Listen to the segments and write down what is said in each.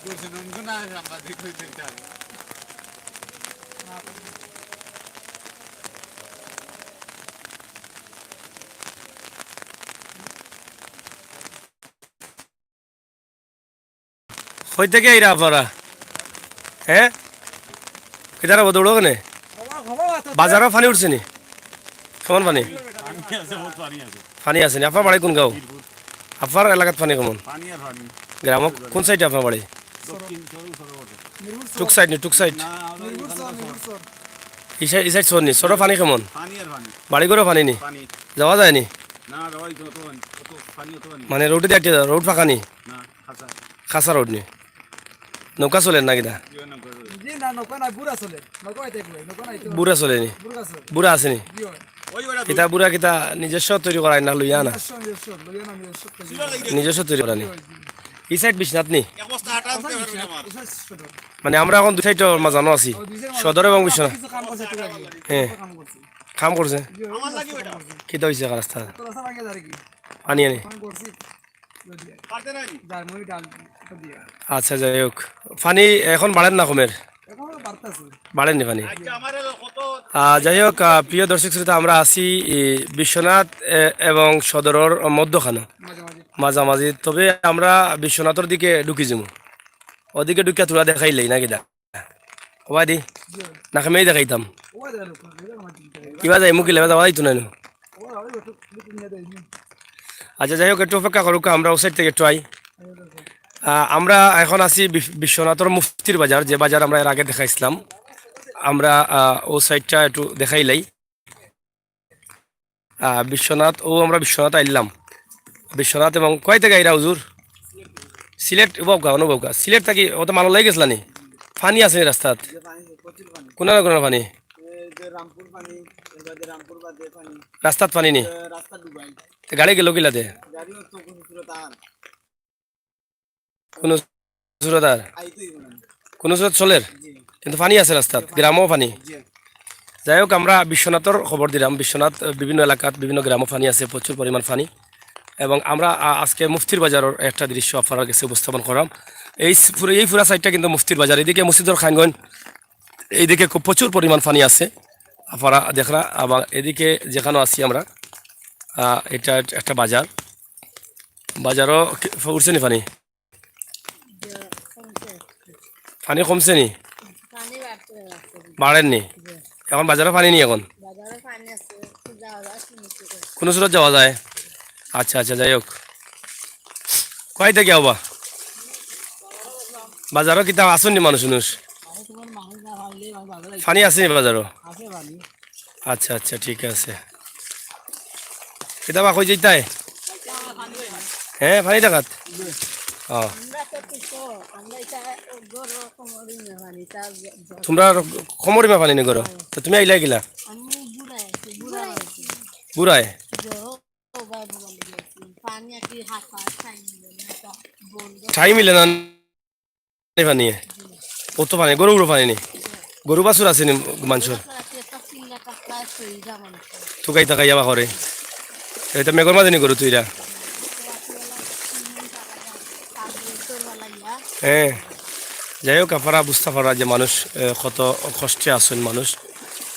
কই থেকে আইরা আপনারা? হ্যাঁ, কেদারা দৌড়ো কেনে? বাজারও পানি উঠছে নি? কেমন পানি? পানি আছে নি? আপনার বাড়ি কোন গাঁও? আপনার এলাকাত পানি কেমন? গ্রাম কোন সাইডে আপনার বাড়ি? টুক সাইড নি? টুক সাইড এই সাইড সর নি? সরো পানি কেমন? বাড়ি করে পানি নি? যাওয়া যায় নি? মানে রোডে দেখতে রোড ফাঁকা নি? খাসা রোড নি? নৌকা চলেন না কিনা? বুড়া চলে নি? বুড়া আছে নি? কিতা বুড়া কিতা নিজস্ব তৈরি করাই না লইয়া না? নিজস্ব তৈরি করা নি? এই সাইড বিশ্বনাথ নি? মানে আমরা এখন দুই সাইড মাঝানো আছি, সদর এবং বিশ্বনাথ। হ্যাঁ, কাম করছে। কিতা হয়েছে রাস্তা? পানি আনি? আচ্ছা, যাই হোক, পানি এখন বাড়েন না কমের? বাড়েননি পানি? যাই হোক, প্রিয় দর্শক শ্রোতা, আমরা আছি বিশ্বনাথ এবং সদরের মধ্যখানে মাঝামাঝি। তবে আমরা বিশ্বনাথের দিকে ঢুকি যাবো, ওদিকে ঢুকিয়া তোরা দেখাইলেই না কিনা কবাই দি না খামেই দেখাইতাম কিবা যাই মুখ লেবা যাওয়া যাইতো না। আচ্ছা, যাই হোক, একটু অপেক্ষা করুক, আমরা ও সাইড থেকে একটু আই। আমরা এখন আছি বিশ্বনাথের মুফতির বাজার, যে বাজার আমরা এর আগে দেখাইছিলাম। আমরা ও সাইডটা একটু দেখাইলাই। বিশ্বনাথ আমরা বিশ্বনাথ আইলাম। বিশ্বনাথ এবং কয় থেকে আইরা হুজুর? সিলেট বউকা অনুবউকা সিলেট থাকি ও তো মানুষ লাই গেছিলা নি? পানি আছে নি রাস্তাত? কোন না কোন পানি? রাস্তাত পানি নি? গাড়ি গেল কিলাতে? কোন সুরত আর কোন সুরত চলের, কিন্তু পানি আছে রাস্তাত, গ্রামও পানি। যাই হোক, আমরা বিশ্বনাথর খবর দিলাম। বিশ্বনাথ বিভিন্ন এলাকাত বিভিন্ন গ্রামও পানি আছে, প্রচুর পরিমাণ পানি। এবং আমরা আজকে মুফতির বাজারের একটা দৃশ্য আপনার কাছে উপস্থাপন করলাম। এই পুরা সাইডটা কিন্তু মুফতির বাজার। এদিকে মসজিদর খানগঞ্জ, এইদিকে খুব প্রচুর পরিমাণ পানি আছে আপনারা দেখরা। আবার এদিকে যেখানে আছি আমরা, এটা একটা বাজার। বাজারও উঠছে নি পানি? পানি কমছে নি? বাড়েননি? এখন বাজারে পানি নি? এখন কোন সুরত যাওয়া যায়? আচ্ছা আচ্ছা, যাই হোক, কয় থেকে হবা বাজারও কিতাব আসুন নি মানুষ মানুষ? পানি আছে নি বাজারও? আচ্ছা আচ্ছা, ঠিক আছে। কিতাবা কই যাইতাই? হ্যাঁ, পানি দেখাত। তোমরা কমরিমা পানি নি করো? তো তুমি আইলা গিলা বুড়ায়? ঠাই মিলে না পানি? কত পানি? গরু গরু পানি নি? গরু বাছুর আছে নি মানুষের? থুকাই থাকাই যাবা করে এটা মেঘর মাঝে নি গরু তুইরা? হ্যাঁ, যাই হোক, আপনারা বুঝতে পারা যে মানুষ কত কষ্টে আছেন। মানুষ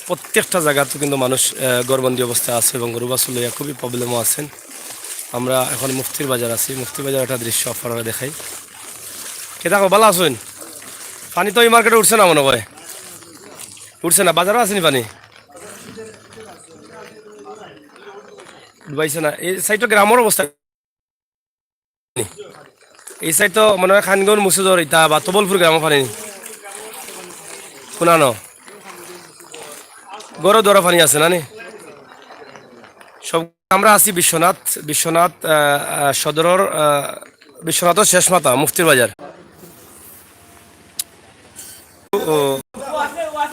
প্রত্যেকটা জায়গাতে কিন্তু মানুষ গড়বন্দি অবস্থায় আছে এবং গরু বাছুর লইয়া খুবই প্রবলেমও আছেন। আমরা এখন মুফতির বাজার আছি। মুফতির বাজার একটা দৃশ্য আপনারা দেখাই। কে থাকো, ভালো আছেন? পানি তো এই মার্কেটে উঠছে না মনে হয়? উঠছে না? বাজারও আসেনি পানি? ডুবাইছে না? এই সাইডটা গ্রামের অবস্থা? এই সাইড তো মনে হয় খানগঞ্জ মুসুদর ইতা বা তবলপুর গ্রামও পানি শুনানো গড় দরা পানি আছে না নি? সব আমরা আছি বিশ্বনাথ। বিশ্বনাথ সদরের বিশ্বনাথের শেষ মাথা মুফতির বাজার।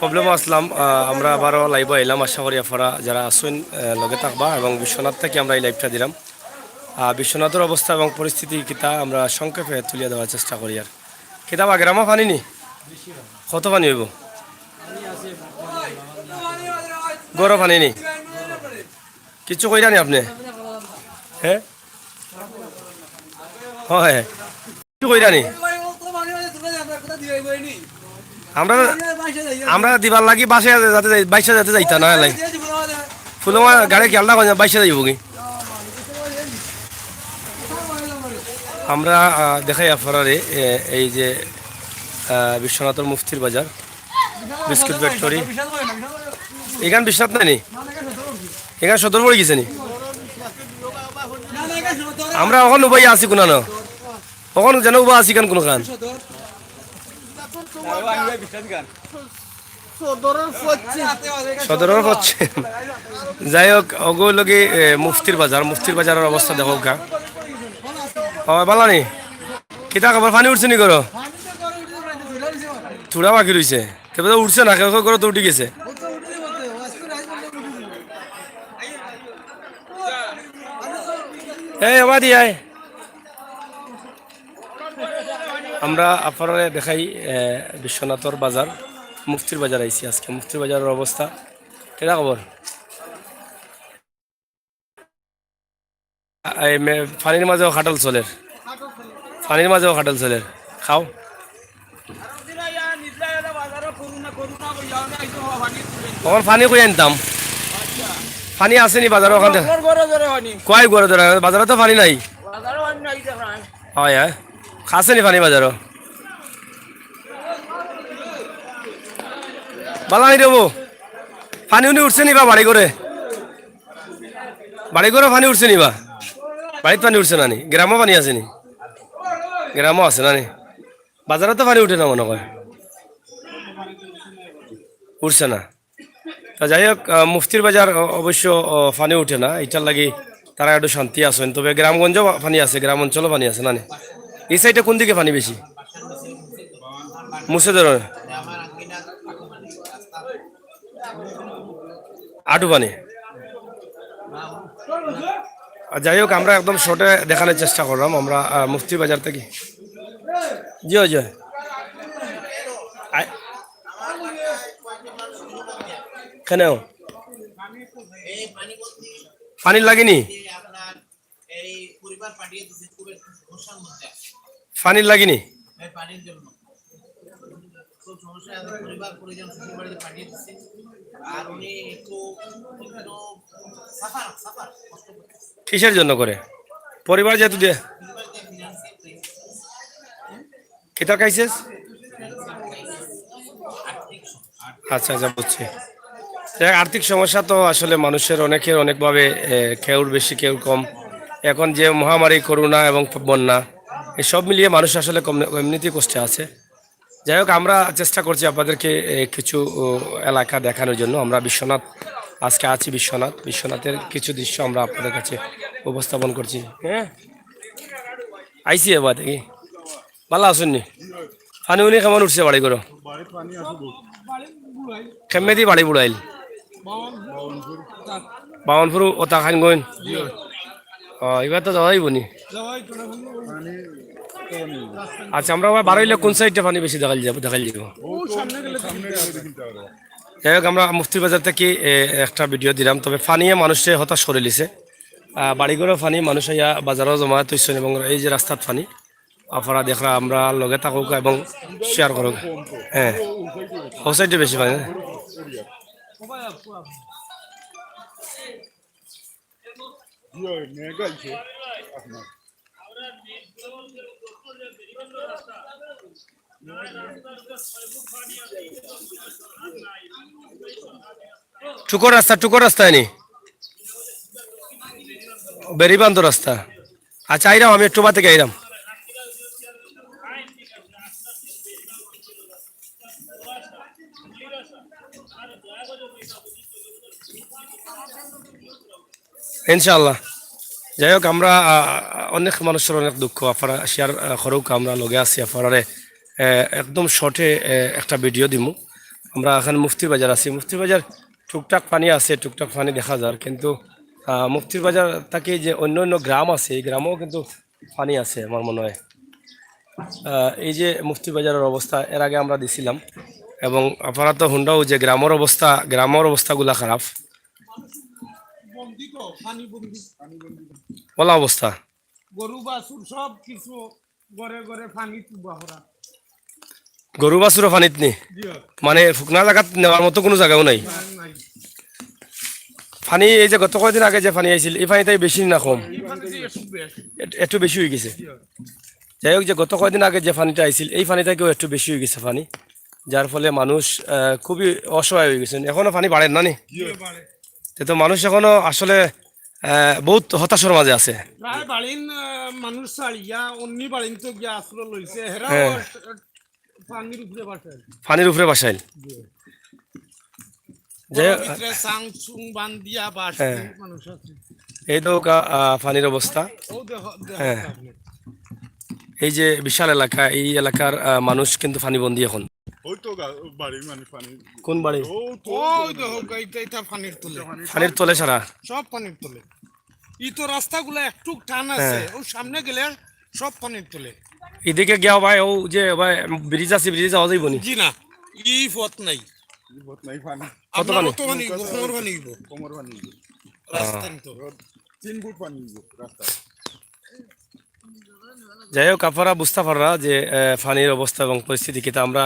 প্রবলেম আসলাম, আমরা আবারও লাইভ আইলাম। আশা করি আপনারা যারা আসুন লগে থাকবা এবং বিশ্বনাথ থেকে আমরা এই লাইভটা দিলাম। বিশ্বনাথের অবস্থা এবং পরিস্থিতি কিতা আমরা সংক্ষেপে তুলিয়ে দেওয়ার চেষ্টা করি। আর কিতাব গ্রামে পানি নি? কত পানি হইব? গরম পানি নি? কিছু কইরা নি আপনি? হ্যাঁ, হয় কিছু কইরা নি? আমরা আমরা দিবার লাগি বাসে যাতে বাইশে যাতে যাইতা না লাগে ফুলমা গাড়ি খেয়াল না বাইশে যাইব কি আমরা দেখাই আপনার এই যে বিশ্বনাথর মুফতির বাজার বিস্কুট ফ্যাক্টরি এখান বিশ্বনাথ নাই এখানে সদর পড়ে গেছে নি আমরা ওখান উবাই আছি কোন ওখান যেন উবা আছি কেন কোন খান সদরের হচ্ছে যাই হোক ওগুলোকে মুফতির বাজারের অবস্থা দেখো গা বালা নি কিতা খবর পানি উঠছে নি করো থোড়া বাকি রয়েছে তবে তো উঠছে না কেউ করো তো উঠে গেছে এই আবাদি আয় আমরা আপনারা দেখাই বিশ্বনাথর বাজার মুফতির বাজার আইছি আজকে মুফতির বাজারের অবস্থা কেনা খবর পানির মাঝেও খাটল চলের পানির মাঝেও খাটল চলের খাও ওখান পানি কই আনতাম পানি আসেনি বাজারে ওখানে কয় গড়ে ধরে বাজারে তো পানি নাই হয় হ্যাঁ খাসেনি পানি বাজারও বালা নাই দেবো পানি উনি উঠছে নিবা বাড়ি করে পানি উঠছে নিবা বাড়িতে পানি উঠছে না নি গ্রামও পানি আছে নি গ্রামও আছে না নি বাজারে তো পানি উঠে না মনে হয় উঠছে না তা যাই হোক মুফতির বাজার অবশ্য পানি উঠে না এটার লাগি তারা একটু শান্তি আসেন তবে গ্রামগঞ্জও পানি আছে গ্রাম অঞ্চলও পানি আছে না নি এই সাইডে কোন দিকে পানি বেশি মুর্শিদের আটু পানি যাই হোক আমরা একদম শর্টে দেখানোর চেষ্টা করলাম আমরা মুফতি বাজার থেকে জি জয় কেন পানি লাগেনি পানির লাগেনি কিসের জন্য করে পরিবার যেহেতু দিয়ে কেটার খাইছিস আচ্ছা আচ্ছা বুঝছি আর্থিক সমস্যা তো আসলে মানুষের অনেকের অনেকভাবে কেউর বেশি কেউ কম এখন যে মহামারী করোনা এবং বন্যা এই সব মিলিয়ে মানুষ আসলে এমনিতেই কষ্টে আছে যাই হোক আমরা চেষ্টা করছি আপনাদেরকে কিছু এলাকা দেখানোর জন্য আমরা বিশ্বনাথ আজকে আছি বিশ্বনাথের কিছু দৃশ্য আমরা আপনাদের কাছে উপস্থাপন করছি হ্যাঁ আইসি এবার দেখি ভালো আসুননি পানি উনি কেমন উঠছে বাড়ি করো কেমনে দিয়ে বাড়ি বুড়াইল বামনপুর ওতা খান গইন এবার তো যাওয়াই বনি আচ্ছা আমরা বারোইলে কোন সাইডটা পানি বেশি দেখাল যাব যাই হোক আমরা মুফতি বাজার থেকে একটা ভিডিও দিলাম তবে পানিয়ে মানুষে হতাশ করে লিছে বাড়িঘরেও পানি মানুষ ইয়া বাজারও জমা তৈছেন এবং এই যে রাস্তার পানি আপনারা দেখরা আমরা লগে থাকুক এবং শেয়ার করুক হ্যাঁ ও সাইডে বেশি পানি টুকর রাস্তা নি বেরিবান্ধ রাস্তা আচ্ছা আইরাম আমি একটু বাতে আইরাম ইনশাআল্লাহ যাই হোক আমরা অনেক মানুষের অনেক দুঃখ আপনারা শেয়ার করুক আমরা লগে আছি আপনারা একদম শর্টে একটা ভিডিও দিমু আমরা এখন মুফতির বাজার আছি মুফতির বাজার টুকটাক পানি আছে টুকটাক পানি দেখা যায় কিন্তু মুফতির বাজার থেকে যে অন্য অন্য গ্রাম আছে এই গ্রামেও কিন্তু পানি আছে আমার মনে হয় এই যে মুফতি বাজারের অবস্থা এর আগে আমরা দিছিলাম এবং আপনারা তো হুন্ডাও যে গ্রামের অবস্থাগুলা খারাপ বলা অবস্থা গরু বাছুর সব কিছু ঘরে ঘরে পানি তুবা হরা গরু বাছুরও পানিত নি, মানে ফুকনা জায়গাত নেওয়ার মতো কোনো জায়গাও নাই পানি। এই যে গত কয়েকদিন আগে যে পানি আইছিল এই পানিটাই বেশি না কম? একটু বেশি হয়ে গেছে। যাই হোক, যে গত কয়েকদিন আগে যে পানিটা আইছিল এই পানিটাকেও একটু বেশি হয়ে গেছে পানি, যার ফলে মানুষ খুবই অসহায় হয়ে গেছেন। এখনো পানি বাড়েন না নি? তো মানুষ এখনো আসলে বহুত হতাশার মাঝে আছে। মানুষ পানির উপরে বাসাইল। এই তো পানির অবস্থা। হ্যাঁ, এই যে বিশাল এলাকা, এই এলাকার মানুষ কিন্তু পানি বন্দি এখন। কোন বাড়ি? পানির তলে সারা, সব পানির তলে। ই তো রাস্তাগুলো একটু টান আছে, ও সামনে গেলে সব পানির তলে। এদিকে গিয়া ভাই ও যে ভাই ব্রিজ আছে, ব্রিজে যাওয়া যাইব নি? জি না, ই পথ নাই। কত পানি? যাই হোক, আপনারা বুঝতে পাররা যে পানির অবস্থা এবং পরিস্থিতি কিতা। আমরা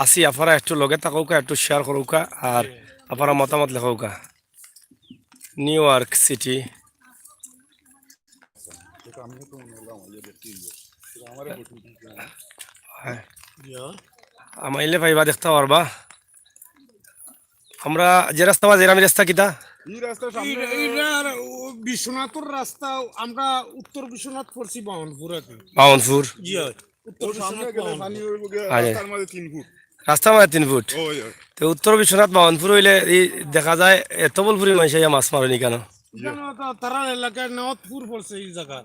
আসি, আপনারা একটু লগে থাকুকা, একটু শেয়ার করুকা, আর আপনারা মতামত লেখাউকা। New York city. আমার এলে পাইবা, দেখতে পারবা। আমরা যে রাস্তা বা জেরামি রাস্তা কিতা বিশ্বনাথের রাস্তা, আমরা উত্তর বিশ্বনাথ পড়ছি বামনপুর। বামনপুর রাস্তার মাঝে 3 ফুট। তো উত্তর বিশ্বনাথ বামনপুর হইলে এই দেখা যায় এত বলপুরি মাইসে মাছ মারেনি কেন? তারা এলাকায় নথপুর পড়ছে এই জায়গা।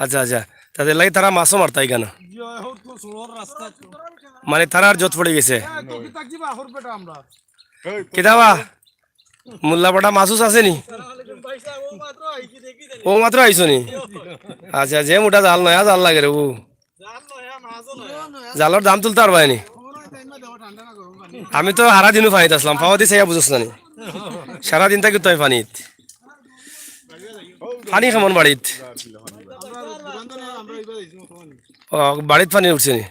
আচ্ছা আচ্ছা, তাদের লাগে তারা মাছও মারতাই কেন? মানে তারা আর জত পড়ে গেছে কিতাবা মোল্লাপাটা মাছুস আছে নি? ও মাত্র আইসো নি? আচ্ছা, যে মোটা জাল নয়া জাল লাগে রে, ও জালর দাম তুলতে পারবানি। আমি তো সারা দিনও পানিত আসলাম, পাওয়া দিয়ে চাইয়া বুঝছ না নি? সারাদিন থাকি তুই পানিত। পানি কেমন বাড়িত? ও বাড়িত পানি উঠছে নি?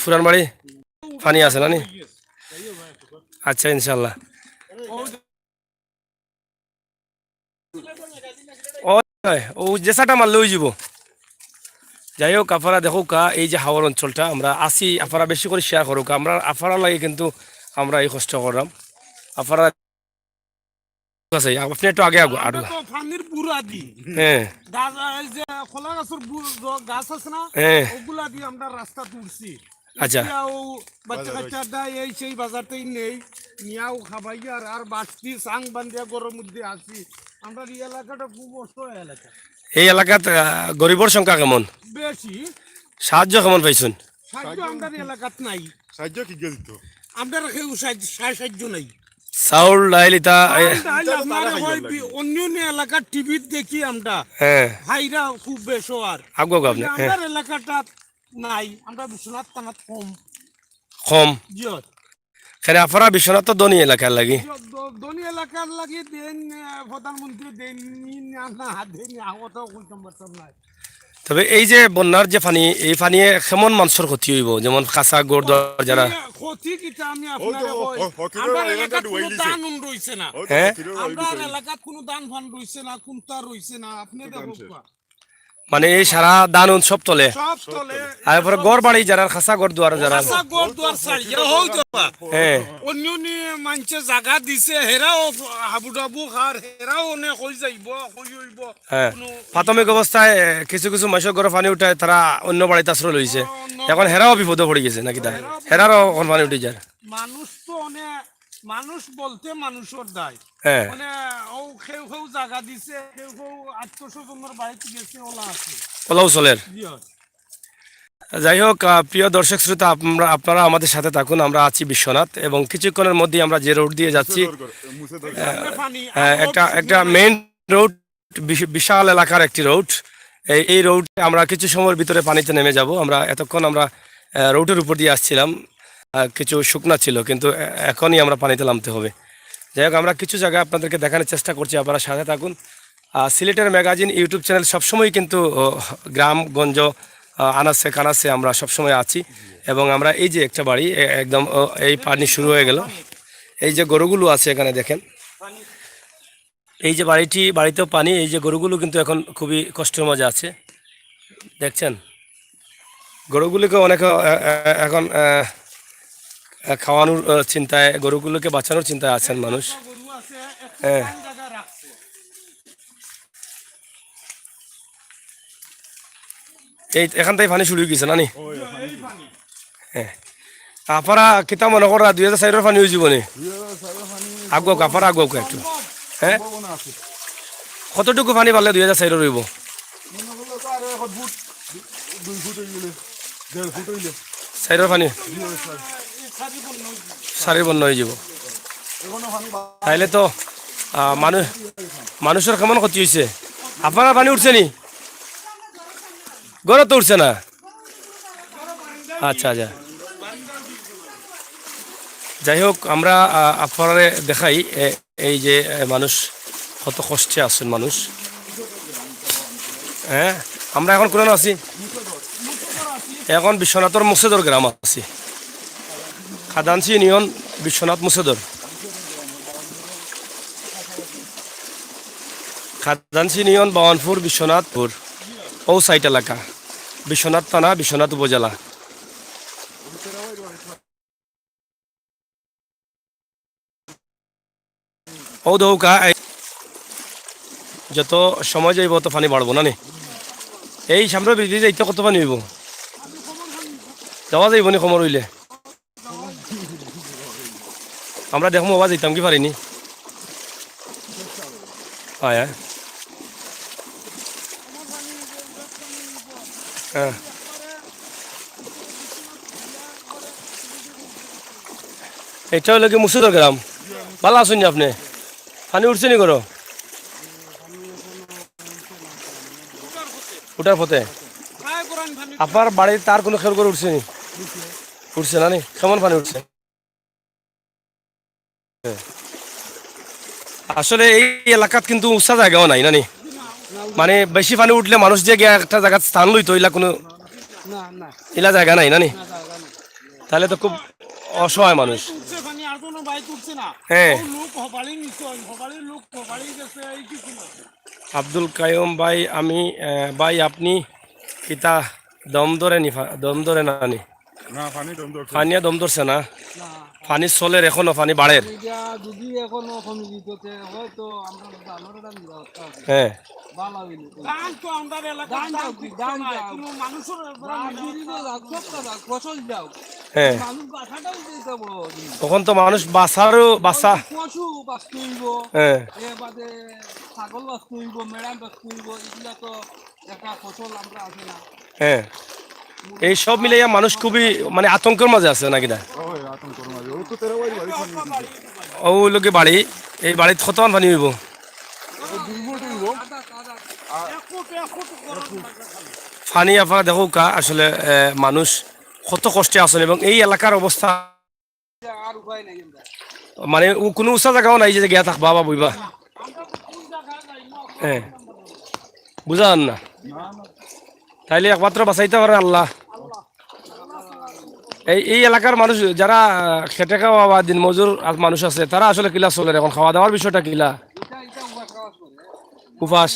ফুরান বাড়ি পানি আছে না নি? আচ্ছা, ইনশাল্লাহ। ও জেসাটা মারলে ওই যাব। যাই হোক, আপনারা দেখো কা এই যে হাওয়ার অঞ্চলটা আমরা আসি, আপনারা বেশি করে শেয়ার করুক। আমরা আপনারা লাগে কিন্তু আমরা এই কষ্ট করলাম। আপনারা আপনি একটু আগে আগে পানির বুড়া দি, হ্যাঁ খোলা গাছের গাছ আছে না, ওগুলা দিয়ে আমরা রাস্তা তুলছি। আচ্ছা, বাচ্চা কাচ্চা এই সেই বাজারতেই নেই, নিয়াও খাবাই আর বাড়তি সাং বান্ধিয়া গরম মধ্যে আছি। আমরা এই এলাকাটা খুব অসহায় এলাকা। এই এলাকাত গরিবর সংখ্যা কেমন? বেশি। সাহায্য কেমন পাইছেন? সাহায্য আমাদের এলাকাত নাই। সাহায্য কি গেলত? আমরা কেউ সাহায্য নাই। চাউল ডাইল ইতা অন্য এলাকার টিভিত দেখি আমরা, ভাইরা খুব বেশো। আর আমাদের এলাকাটা নাই, আমরা বিশ্বনাথ থানাত কম কম। আপনারা বিশ্বনাথ তো ধনী এলাকার লাগি, ধনী এলাকার লাগি দেন প্রধানমন্ত্রী দেন নাই। তবে এই যে বন্যার যে পানি, এই পানি কেমন মানুষের ক্ষতি হইব? যেমন কাঁচা গোড় যারা ক্ষতি কিটা আমি আপনার এলাকাত কোনো দান রইছে না, আমরা এলাকাত কোনো দান ফান রইছে না, কোনটা রইছে না। আপনি দেখো মানে এই সারা দান সব তলে, তারপরে গড় বাড়ি যারা খাসা গড় দুয়ার যারা অন্য মানুষে জায়গা দিছে, হেরাও হাবু ডাবু খার, হেরাও অনেক হয়ে যাইব হইব। প্রাথমিক অবস্থায় কিছু কিছু মাসের ঘরে পানি উঠায়, তারা অন্য বাড়িতে আশ্রয় লইছে। এখন হেরাও বিপদে পড়ে গেছে নাকি? তা হেরারও পানি উঠে যায়। মানুষ তো অনেক, মানুষ বলতে মানুষের দায়। মানে ও কেউ কেউ জায়গা দিছে, কেউ কেউ আত্মস্বজনের বাড়িতে গেছে, ওলা আছে, ওলাও চলের। যাই হোক, প্রিয় দর্শক শ্রোতা, আপনারা আমাদের সাথে থাকুন। আমরা আছি বিশ্বনাথ, এবং কিছুক্ষণের মধ্যে আমরা যে রোড দিয়ে যাচ্ছি, একটা মেইন রোড, বিশাল এলাকার একটি রোড। এই রোডে আমরা কিছু সময়ের ভিতরে পানিতে নেমে যাব। আমরা এতক্ষণ আমরা রোডের উপর দিয়ে আসছিলাম, কিছু শুকনা ছিল, কিন্তু এখনই আমরা পানিতে নামতে হবে। যাই হোক, আমরা কিছু জায়গা আপনাদেরকে দেখানোর চেষ্টা করছি, আপনারা সাথে থাকুন। সিলেটের ম্যাগাজিন ইউটিউব চ্যানেল সবসময় কিন্তু গ্রামগঞ্জ আনাচে কানাচে আমরা সবসময় আছি। এবং আমরা এই যে একটা বাড়ি একদম এই পানি শুরু হয়ে গেল, এই যে গরুগুলো আছে এখানে দেখেন, এই যে বাড়িতেও পানি, এই যে গরুগুলো কিন্তু এখন খুবই কষ্টের মাঝে আছে দেখছেন। গরুগুলিকে অনেকে এখন খাওয়ানোর চিন্তায়, গরুগুলোকে বাঁচানোর চিন্তায় আছেন মানুষ। হ্যাঁ, এই এখান থেকে পানি শুরু হয়ে গেছে নানি। হ্যাঁ, আপনারা কিতা মনে করা 2004 পানি হয়ে যাব নি? আগুক আপনারা আগুক একটু। হ্যাঁ, কতটুকু পানি পারলে 2004 রইব? 4 পানি সারি বন্য হয়ে যাব। তাইলে তো মানুষের কেমন ক্ষতি হয়েছে। আপনারা পানি উঠছে নি? গড়ে তো উঠছে না। আচ্ছা আচ্ছা, যাই হোক, আমরা আপনারা দেখাই এই যে মানুষ কত কষ্টে আছেন মানুষ। হ্যাঁ, আমরা এখন কোন আছি? এখন বিশ্বনাথর মুছেদর গ্রাম আছি, খাদানসি ইউনিয়ন, বিশ্বনাথ মুছেদর। খাদানসি ইউনিয়ন, বাওয়ানপুর, বিশ্বনাথপুর, ও সাইট এলাকা, বিশ্বনাথ থানা, বিশ্বনাথ উপজেলা। ও দৌকা যত সময় যাইব তত পানি বাড়বো না নি। এই সামনে ব্রিজে যাইতে কত পানি হইব? যাওয়া যাইব নি সময় রইলে? আমরা দেখবো বাবা, যাইতাম কি পারিনি। হয় হ্যাঁ, এটা হলো কি মুসুদর গ্রাম। ভালো আছেন আপনি? পানি উঠছে নি করো? উঠার পথে আপনার বাড়ির তার কোনো খেয়াল করে উঠছে নি? উঠছে না নি? কেমন পানি উঠছে? আসলে এই এলাকাত কিন্তু উঁচা জায়গাও নাই নানি, মানে বেশি পানি উঠলে মানুষ যে গিয়া একটা জায়গায় স্থান লইতো, ইলা কোনো ইলা জায়গা নাই নানি। তাহলে তো খুব অসহায় মানুষ। হ্যাঁ, আব্দুল কায়ুম ভাই, আমি ভাই আপনি কিতা দম ধরে নি? দম ধরে না নি? পানিয়া দম ধরছে না? পানি চলের এখনো, পানি বাড়ের। হ্যাঁ, হ্যাঁ, তখন তো মানুষ বাঁচারও বাঁচা। হ্যাঁ, হ্যাঁ, এই সব মিলাইয়া মানুষ খুবই মানে আতঙ্কের মাঝে আছে নাকি না? ও লোকে বাড়ি, এই বাড়িত কতমান পানি হইব? পানি আপনারা দেখো কা, আসলে মানুষ কত কষ্টে আছেন। এবং এই এলাকার অবস্থা মানে কোনো উঁচা জায়গাও নাই যে গিয়া থাকবা বা বইবা। হ্যাঁ, বুঝান না? তাইলে একমাত্র বাঁচাইতে পারে আল্লাহ। এই এলাকার মানুষ যারা খেটে খাওয়া বা দিন মজুর মানুষ আছে, তারা আসলে কিলা চলে এখন? খাওয়া দাওয়ার বিষয়টা কিলা? উপাস?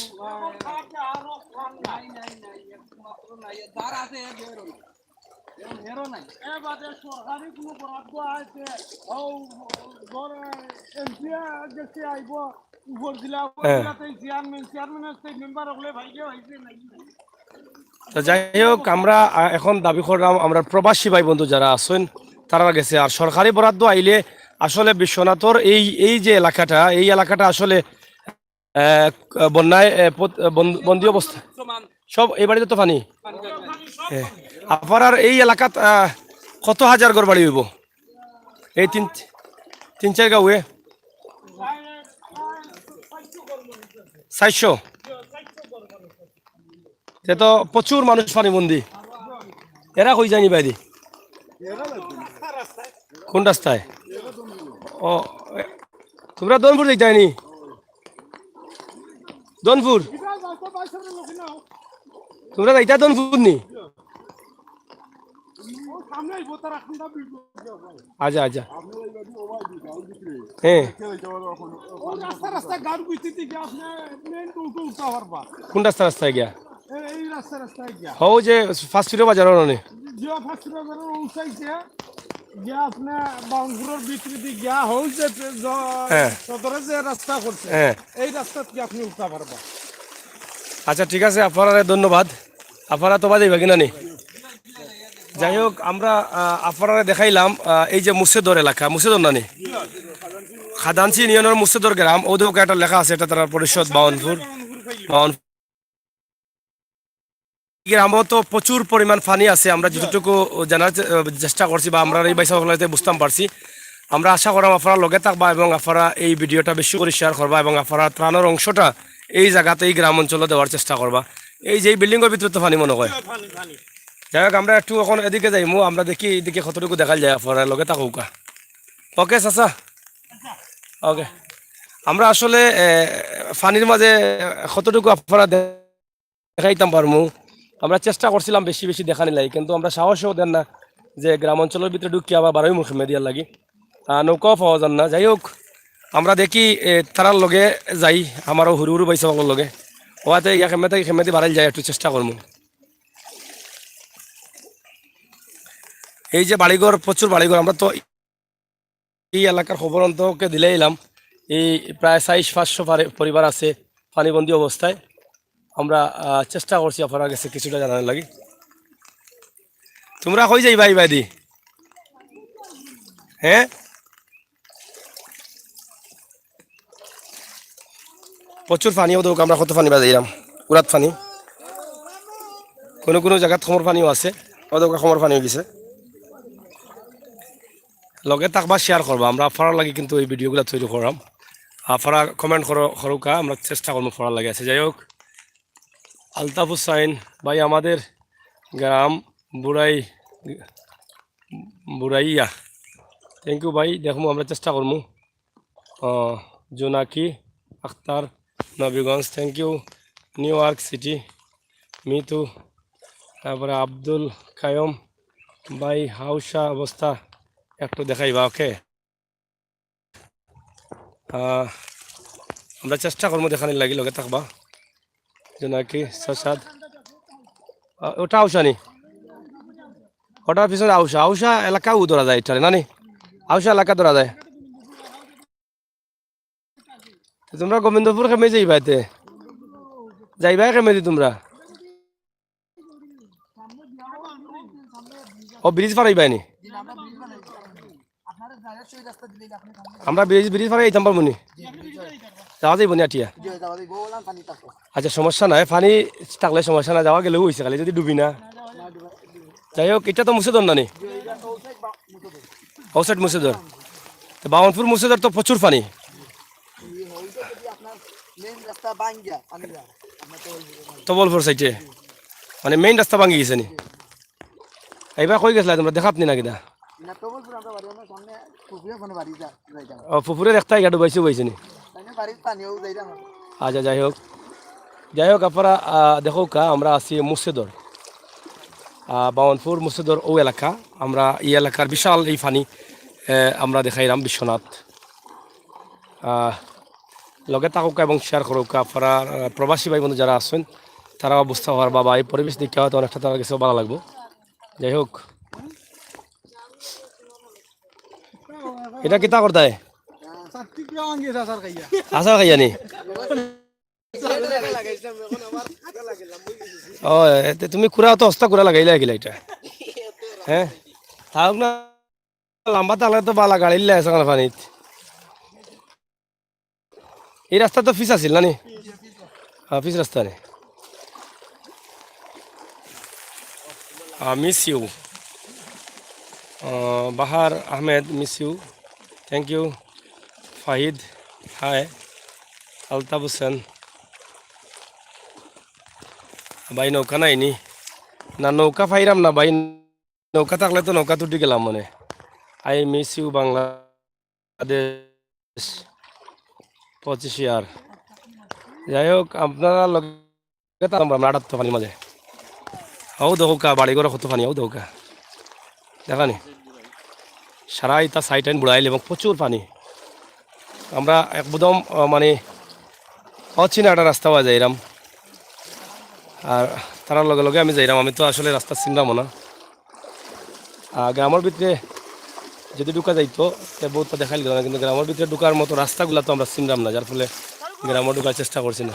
তো যাই হোক, আমরা এখন দাবি করলাম, আমরা প্রবাসী ভাই বন্ধু যারা আছেন তারা গেছে। আর সরকারি বরাদ্দ আইলে আসলে বিশ্বনাথর এই যে এলাকাটা, এই এলাকাটা আসলে বন্যায় বন্দি অবস্থা। সব এই বাড়িতে তো পানি। আপনার এই এলাকাত কত হাজার ঘর বাড়ি হইব? এই তিন চার গাঁয়ে 400, সে তো প্রচুর মানুষ পানি বন্দি। এরা কই যায়নি বাইরে? কোন রাস্তায়? ও, তোমরা দনপুর যাইতাইনি? দনপুর তোমরা যাইতা? দনপুর নি? আচ্ছা আচ্ছা হ্যাঁ কোন রাস্তা রাস্তায় গিয়া হও যে ফার্স্ট ফিরো বাজার নে আচ্ছা ঠিক আছে আপনারা ধন্যবাদ আপনারা তো বাজে কিনা নি যাই হোক আমরা আপনারা দেখাইলাম এই যে মুর্শিদর এলাকা মুর্শিদর নানি খাদানসি ইউনিয়নের মুর্শিদর গ্রাম ওদের একটা লেখা আছে এটা তার পরিষদ বাউনপুর গ্রামও তো প্রচুর পরিমাণ পানি আছে আমরা যতটুকু জানার চেষ্টা করছি বা আমরা এই বাইসাতে বুঝতাম পারছি আমরা আশা করাম আপনারা লগে থাকবা এবং আপনারা এই ভিডিওটা বেশি করে শেয়ার করবা এবং আপনারা ত্রাণের অংশটা এই জায়গাতে এই গ্রাম অঞ্চলে দেওয়ার চেষ্টা করবা এই যে বিল্ডিংয়ের ভিতরে তো পানি মনে হয় যাই হোক আমরা একটু এখন এদিকে যাইমু আমরা দেখি এদিকে কতটুকু দেখা যায় আপনারা লগে থাকুকা ওকে চাচা ওকে আমরা আসলে পানির মাঝে কতটুকু আপনারা দেখাইতাম পারমু আমরা চেষ্টা করছিলাম বেশি বেশি দেখা নিলাই কিন্তু আমরা সাহসও দেন না যে গ্রাম অঞ্চলের ভিতরে ঢুকি আবার বারোই মুখে মেদিয়ার লাগি নৌকাও পাওয়া যান না যাই হোক আমরা দেখি তারার লগে যাই আমারও হুরু হুরু পাইছে সকল লগে ওয়াতে ইয়া খেমেতে বাড়াইল যায় একটু চেষ্টা করবো এই যে বাড়িঘর প্রচুর বাড়িঘর আমরা তো এই এলাকার খবর অন্তকে দিলে এলাম এই প্রায় 400-500 পরিবার আছে পানিবন্দী অবস্থায় আমরা চেষ্টা করছি আপনার কাছে কিছুটা জানানোর লাগি তোমরা কই যাই ভাই বাইদি হ্যাঁ প্রচুর পানিও দেখ আমরা কত পানি বাজাইলাম উড়াত পানি কোনো কোনো জায়গাত খমর পানিও আছে ওদের খমর পানিও গেছে লগে থাকবা শেয়ার করবা আমরা ফরার লাগে কিন্তু এই ভিডিওগুলো তৈরি করাম আপনারা কমেন্ট করুকা আমরা চেষ্টা করবো ফরার লাগে আছে যাই হোক আলতাফ হুসাইন ভাই আমাদের গ্রাম বুড়াইয়া থ্যাংক ইউ ভাই দেখবো আমরা চেষ্টা করবো Jonaki Akhtar Nabiganj thank you New York City Mitu তারপরে আব্দুল কায়ম ভাই হাউসা অবস্থা একটু দেখাইবা ওকে আমরা চেষ্টা করবো দেখানির লাগি লগে থাকবা জোনাকি সসাদ ওটা আউসা নি ওটার পিছনে আউসা এলাকাও ধরা যায় এটা নানি আউসা এলাকা ধরা যায় তোমরা গোবিন্দপুর কেমে যাইবাতে যাইবা কেমে দি তোমরা ও ব্রিজ পারাইবাই নি আমরা ব্রিজ পারাই এইতাম পারবো নি যাওয়া যাইব নি আটিয়া আচ্ছা সমস্যা নাই পানি থাকলে সমস্যা না যাওয়া গেলেও হয়েছে খালি যদি ডুবি না যাই হোক এটা তো মুর্শিদর নানি আউটসাইড মুর্শিদর বাউনপুর মুর্শিদর তো প্রচুর পানি তবলপুর সাইডে মানে মেইন রাস্তা ভাঙি গেছে নি এইবার কই গেছিলা তোমরা দেখাত নি না কিনা পুকুরের একটা গাড়ি বাইছে নি আচ্ছা যাই হোক আপনারা দেখো কা আমরা আছি মুর্শিদর বাউনপুর মুর্শিদর ও এলাকা আমরা এই এলাকার বিশাল এই পানি আমরা দেখাইলাম বিশ্বনাথ লগে থাকুক এবং শেয়ার করুক আপনারা প্রবাসী ভাই বন্ধু যারা আছেন তারাও বুঝতে পারবা বা এই পরিবেশ দেখতে হয়তো অনেকটা তারা কাছেও ভালো লাগবো যাই হোক এটা কিতা করতে আসার খাইয়া নি ও তুমি কুড়া তো অস্তা কুড়া লাগাইলে গেলা এটা হ্যাঁ থাকুক না লম্বা থাকলে তো বালা গাড়ি আছে পানিত এই রাস্তা তো ফিস আছিল না নি হ্যাঁ ফিস রাস্তা নে miss you Bahar Ahmed miss you thank you Fahid hi Altaf Hossain ভাই নৌকা নাই নি না নৌকা পাইরাম না ভাই নৌকা থাকলে তো নৌকা তুটি গেলাম মনে আই মিস ইউ বাংলাদেশ 25 ইয়ার যাই হোক আপনারা লগে পানির মাঝে হও দৌকা বাড়ি ঘর কত পানি হও দৌকা দেখানি সারা ইতা সাইড আইন বুড়াইল এবং প্রচুর পানি। আমরা একদম মানে অচিনা একটা রাস্তা পাওয়া যায় এরাম, আর তার লগে লগে আমি যাইরাম। আমি তো আসলে রাস্তা চিনলামও না। গ্রামের ভিতরে যদি ঢুকা যাইতো বহুতটা দেখাইল না, কিন্তু গ্রামের ভিতরে ঢুকার মতো রাস্তাগুলো তো আমরা চিনলাম না, যার ফলে গ্রামে ঢুকার চেষ্টা করছি না।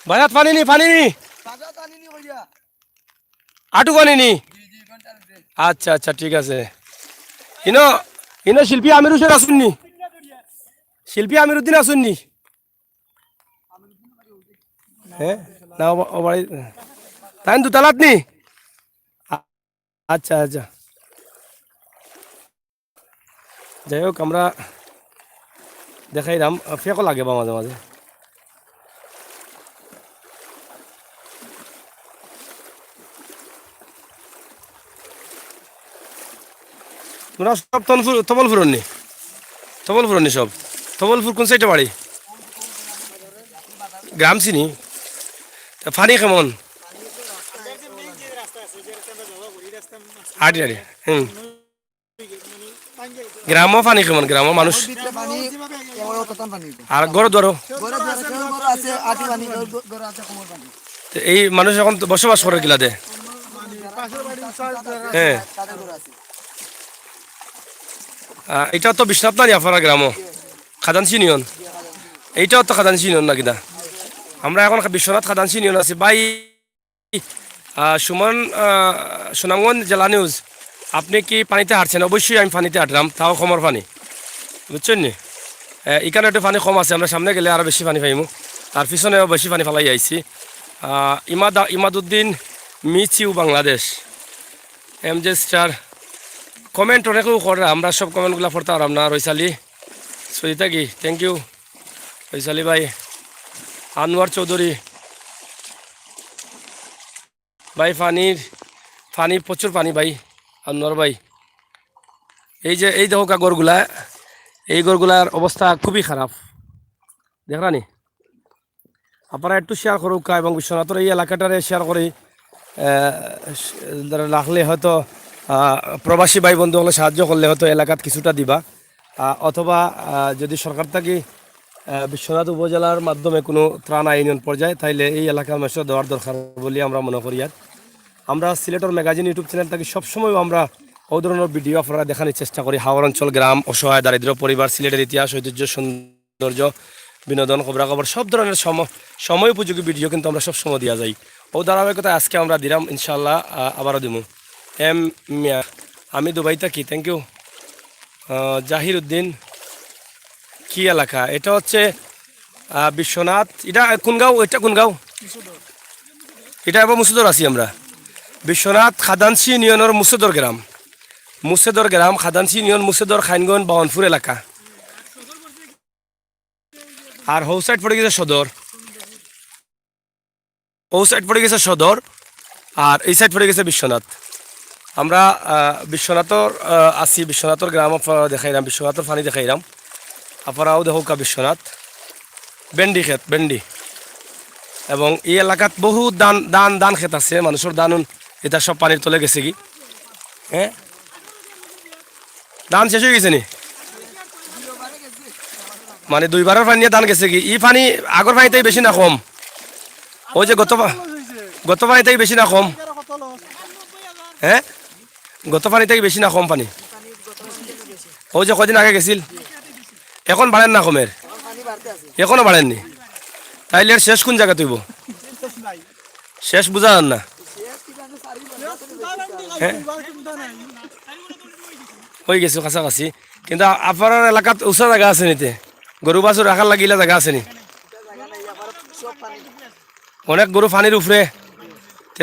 ভাইয়াত পানি নি, পানি নি, আটু পানি নি। আচ্ছা আচ্ছা ঠিক আছে। ইনো ইনো শিল্পী আমির হোসেন আসুননি, শিল্পী আমির উদ্দিন আসুননি। হ্যাঁ না ও বাড়ি তাই দুতালাত নি। আচ্ছা আচ্ছা যাই হোক আমরা দেখাইলাম, ফেকও লাগে বা মাঝে মাঝে। তোমরা সব তবলপুর নি, তবলপুর নি সব। তবলপুর কোন সাইডে বাড়ি? গ্রাম চিনি। ফানি কেমন? হাঁটি হাঁটি গ্রামও পানি কেমন? গ্রামও মানুষ আর গড় দ্বার এই মানুষ এখন বসবাস করে গিলাতে। হ্যাঁ এটাও তো বিশ্বনাথ না আপনারা গ্রামও খাদানসি ইউনিয়ন, এইটাও তো খাদানসি ইউনিয়ন না কিনা? আমরা এখন বিশ্বনাথ খাদানসি ইউনিয়ন আছি ভাই। সুমন সুনামগঞ্জ জেলা নিউজ, আপনি কি পানিতে হাঁটছেন? অবশ্যই আমি পানিতে হাঁটলাম, তাও কমর পানি, বুঝছেন নি? এখানে একটু পানি কম আছে, আমরা সামনে গেলে আরও বেশি পানি পাইমু, আর পিছনেও বেশি পানি ফেলাই আইছি। Imaduddin miss you Bangladesh, M J star comment অনেকেও করে, আমরা সব কমেন্টগুলো পড়তে পারলাম না। রৈশালি সরিতা কি, থ্যাংক ইউ রৈশালি ভাই। আনোয়ার চৌধুরী ভাই, পানি প্রচুর পানি ভাই। আনোয়ার ভাই এই যে এই দেখো গড়গুলা, এই গড়গুলার অবস্থা খুবই খারাপ, দেখলানি? আপনারা একটু শেয়ার করুক এবং বিশ্বনাথের এই এলাকাটারে শেয়ার করে রাখলে হয়তো প্রবাসী ভাই বন্ধু হলে সাহায্য করলে হয়তো এলাকাত কিছুটা দিবা, অথবা যদি সরকার থেকে বিশ্বনাথ উপজেলার মাধ্যমে কোনো ত্রাণ আইন পর্যায়ে, তাইলে এই এলাকার মানুষের দেওয়ার দরকার বলে আমরা মনে করি। আর আমরা সিলেটর ম্যাগাজিন ইউটিউব চ্যানেল থেকে সবসময় আমরা ও ধরনের ভিডিও আপনারা দেখানোর চেষ্টা করি। হাওড় অঞ্চল, গ্রাম, অসহায়, দারিদ্র পরিবার, সিলেটের ইতিহাস, ঐতিহ্য, সৌন্দর্য, বিনোদন, খবরাখবর সব ধরনের সময় উপযোগী ভিডিও কিন্তু আমরা সবসময় দেওয়া যাই। ও ধারাবাহিকতা আজকে আমরা দিলাম, ইনশাল্লাহ আবারও দিব। এম মিয়া, আমি দুবাই থাকি, থ্যাংক ইউ। জাহির উদ্দিন, কি এলাকা এটা? হচ্ছে বিশ্বনাথ। এটা কোন গাঁও? এটা কোন গাঁও? এটা এবার মুসুদর আছি আমরা। বিশ্বনাথ খাদানসি ইউনিয়নের মুসেদর গ্রাম, মুসেদর গ্রাম, খাদানসি ইউনিয়ন, মুসেদর, খাইনগঞ্জ, বাহনপুর এলাকা। আর হৌ সাইড পড়ে গেছে সদর, ও সাইড পড়ে গেছে সদর, আর এই সাইড পড়ে গেছে বিশ্বনাথ। আমরা বিশ্বনাথর আছি, বিশ্বনাথর গ্রাম দেখাইলাম, বিশ্বনাথর পানি দেখাইলাম। আপনারাও দেখো বিশ্বনাথ বেন্ডি ক্ষেত, বেন্ডি। এবং এই এলাকাত বহু দান ক্ষেত আছে, মানুষের দান এটা সব পানির তলে গেছে কি। হ্যাঁ ধান শেষ হয়ে গেছে নি, মানে দুইবারের পানি নিয়ে ধান গেছে কি? ই পানি আগর পানিতেই বেশি না কম? ওই যে গত পানিতেই বেশি না কম? হ্যাঁ গত পানিতেই বেশি না কম পানি? ওই যে কদিন আগে গেছিল, এখন বাড়েন না কমের? এখনো বাড়েননি? তাইলে শেষ কোন জায়গা তুইব? শেষ বুঝা যান না? হ্যাঁ হয়ে গেছে কাছাকাছি, কিন্তু আপনার এলাকাত উঁচা জায়গা আছে নিতে? গরু বাছুর রাখার লাগিলে জায়গা আছে নি? অনেক গরু পানির উপরে,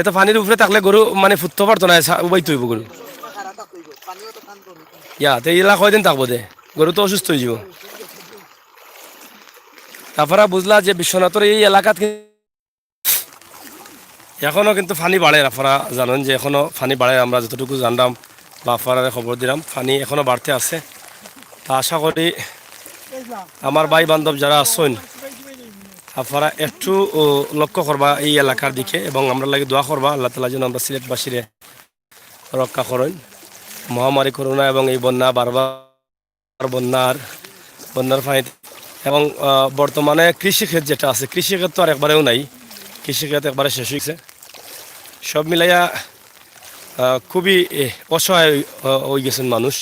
তো পানির উপরে থাকলে গরু মানে ফুটতে পারতো না, উবাই তৈব গরু। ইয়া তো এলা কয়দিন থাকবো দে, গরু তো অসুস্থ হয়ে যাব। তারপরে বুঝলা যে বিশ্বনাথের এই এলাকাত এখনো কিন্তু পানি বাড়ে। আপনারা জানেন যে এখনো পানি বাড়ে, আমরা যতটুকু জানলাম বা আপনারা খবর দিলাম, পানি এখনো বাড়তে আছে। তা আশা করি আমার ভাই বান্ধব যারা আছেন আপনারা একটু লক্ষ্য করবা এই এলাকার দিকে এবং আমরা লাগে দোয়া করবা আল্লাহ তালা যেন আমরা সিলেটবাসীরে রক্ষা করেন মহামারী করোনা এবং এই বন্যা বারবার বন্যার পানিতে এবং বর্তমানে কৃষিক্ষেত যেটা আছে কৃষিক্ষেত তো আর একবারেও নাই কৃষিক্ষেত একবারে শেষ হয়েছে সব মিলাইয়া খুবই অসহায় হয়ে গেছেন মানুষ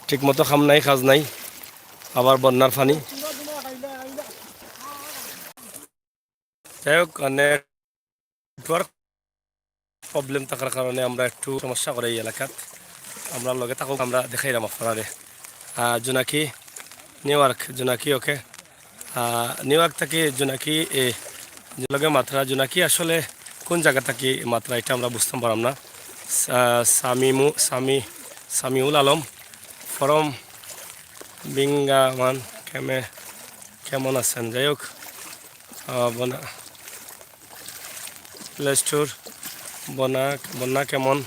ঠিকমতো খাম নাই কাজ নাই আবার বন্যার পানি যাই হোক নেটওয়ার্ক প্রবলেম থাকার কারণে আমরা একটু সমস্যা করে এই এলাকাত আমরা লগে থাকুক আমরা দেখাইলাম আপনারে জোনাকি জোনাকি ওকে নিউ ইয়র্ক থেকে জোনাকি লগে মাত্রা জোনাকি আসলে কোন জায়গা থেকে মাত্রা এটা আমরা বুঝতে পারলাম না সামিউল আলম ফরম বিঙ্গামান কেমন আছেন যাই হোক প্লে স্টোর বন্যা কেমন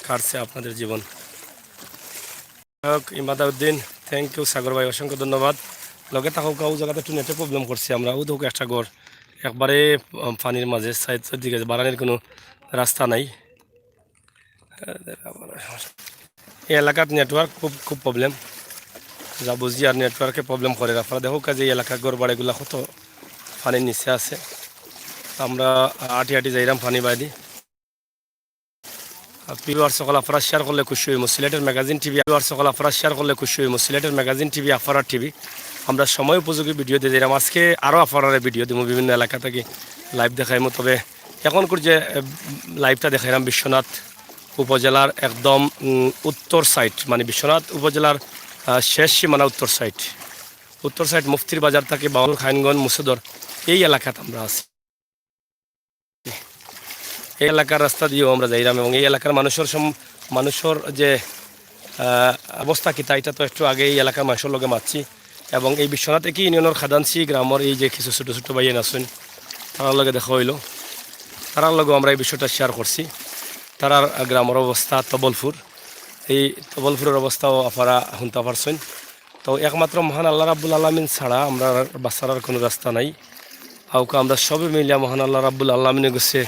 কাটছে আপনাদের জীবন হোক ইমাদাউদ্দিন থ্যাংক ইউ সাগর ভাই অসংখ্য ধন্যবাদ লগে থাকুক ও জায়গাতে একটু নেটে প্রবলেম করছি আমরা ও দেখুক একটা ঘর একবারে পানির মাঝে সাইডের দিকে বাড়ানোর কোনো রাস্তা নাই এই এলাকার নেটওয়ার্ক খুব প্রবলেম যা বুঝি আর নেটওয়ার্কে প্রবলেম করে আপনারা দেখো কাজে এই এলাকার ঘর বাড়িগুলো কত পানির নিচে আছে আমরা আটি যাইলাম পানি বাইদি পিওয়ার সকাল আপনারা শেয়ার করলে খুশি হইম সিলেটের ম্যাগাজিন টিভি পিওয়ার সকাল আপনারা শেয়ার করলে খুশি হইম সিলেটের ম্যাগাজিন টিভি আফারার টিভি আমরা সময় উপযোগী ভিডিও দিয়ে দিলাম আজকে আরও আফারারে ভিডিও দিব বিভিন্ন এলাকা থেকে লাইভ দেখাইমো তবে এখন করে যে লাইভটা দেখাইলাম বিশ্বনাথ উপজেলার একদম উত্তর সাইড মানে বিশ্বনাথ উপজেলার শেষ সীমানা উত্তর সাইড মুফতির বাজার থেকে বাউল খাইনগঞ্জ মুসুদর এই এলাকাতে আমরা আছি এই এলাকার রাস্তা দিয়েও আমরা যাইলাম এবং এই এলাকার মানুষের যে অবস্থা কিতা এটা তো একটু আগে এই এলাকার মানুষের লগে মারছি এবং এই বিশ্বনাথ একই ইউনিয়নের খাদানসি গ্রামের এই যে কিছু ছোটো ছোটো ভাইয়েন আছেন তারার লগে দেখা হইল তারার লগেও আমরা এই বিষয়টা শেয়ার করছি তারার গ্রামের অবস্থা এই তবলপুরের অবস্থাও আপনারা শুনতে পারছেন তো একমাত্র মহান আল্লাহ রাব্বুল আলমিন ছাড়া আমরা বাঁচার কোনো রাস্তা নাই আউকে আমরা সবে মিলিয়া মহান আল্লাহ রাব্বুল আলমিনে গেছে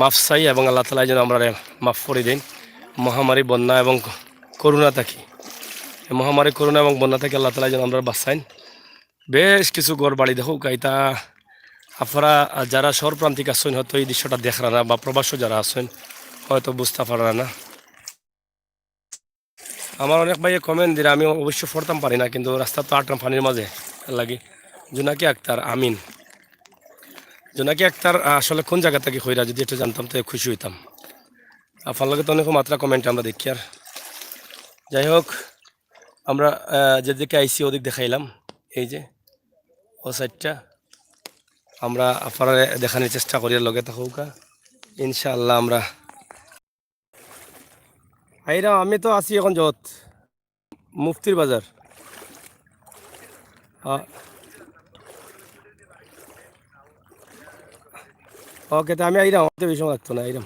মাফ চাই এবং আল্লাহ তালা যেন আমরা মাফ করে দিন মহামারী বন্যা এবং করোনা থাকি মহামারী করোনা এবং বন্যা থেকে আল্লাহ তালা যেন আমরা বাঁচাইন বেশ কিছু গড় বাড়ি দেখো এটা আপনারা যারা শহর প্রান্তিক আছেন হয়তো এই দৃশ্যটা দেখরা না বা প্রবাসও যারা আছেন হয়তো বুঝতে পারা না আমার অনেক ভাইয়ে কমেন্ট দিলে আমি অবশ্য পড়তাম পারি না কিন্তু রাস্তা তো আটরাম পানির মাঝে লাগি জোনাকি আক্তার আমিন জোনাকি আক্তার আসলে কোন জায়গা থেকে কইরা যদি একটু জানতাম তো খুশি হইতাম আপনার লগে তো অনেক মাত্রা কমেন্ট আমরা দেখি আর যাই হোক আমরা যেদিকে আইসি ওদিক দেখাইলাম এই যে ও সাইডটা আমরা আপনারা দেখানোর চেষ্টা করি লগে থাকুকা ইনশাআল্লাহ আমরা আইরা আমি তো আছি এখন যত মুফতির বাজার ওকে তো আমি আইরাম বেশি সময় লাগতো না আইরাম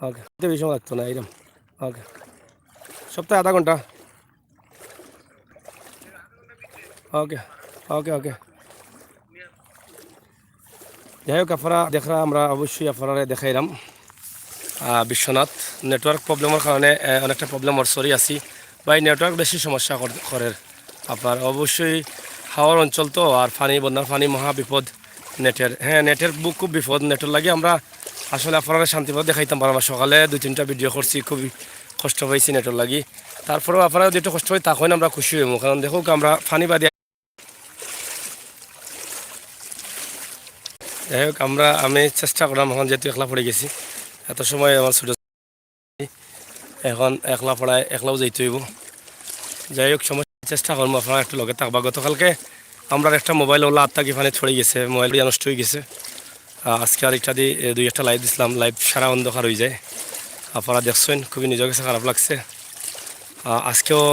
ওকে বেশি সময় লাগতো না আইরাম ওকে সপ্তাহে আধা ঘন্টা ওকে ওকে ওকে যাই হোক আপনারা দেখরা আমরা অবশ্যই আপনারা দেখাইলাম বিশ্বনাথ নেটওয়ার্ক প্রবলেমের কারণে অনেকটা প্রবলেমের সরি আছি বা এই নেটওয়ার্ক বেশি সমস্যা করে আপনার অবশ্যই হাওয়ার অঞ্চল তো আর বন্যার পানি মহা বিপদ নেটের খুব বিপদ নেটের লাগে আমরা আসলে আপনারা শান্তিভাবে দেখাইতাম পারলাম সকালে 2-3টা ভিডিও করছি খুবই কষ্ট পাইছি নেটের লাগি তারপরেও আপনারা যেটা কষ্ট হয় তখন আমরা খুশি হইব কারণ দেখো আমরা পানি বাদে যাই হোক আমি চেষ্টা করলাম এখন যেহেতু একলা পড়ে গেছি এত সময় আমার ছোটো এখন একলাও যাইতে হইব যাই হোক সময় চেষ্টা করবো আপনারা একটু লগে থাকবা গতকালকে আমরা একটা মোবাইল ওলা আত্মাকি ফানে ছড়ে গেছে মোবাইল নষ্ট হয়ে গেছে আজকে আর একটা দিয়ে 2-1টা লাইভ দিছিলাম লাইভ সারা অন্ধকার হয়ে যায় আপনারা দেখছেন খুবই নিজের কাছে খারাপ লাগছে আজকেও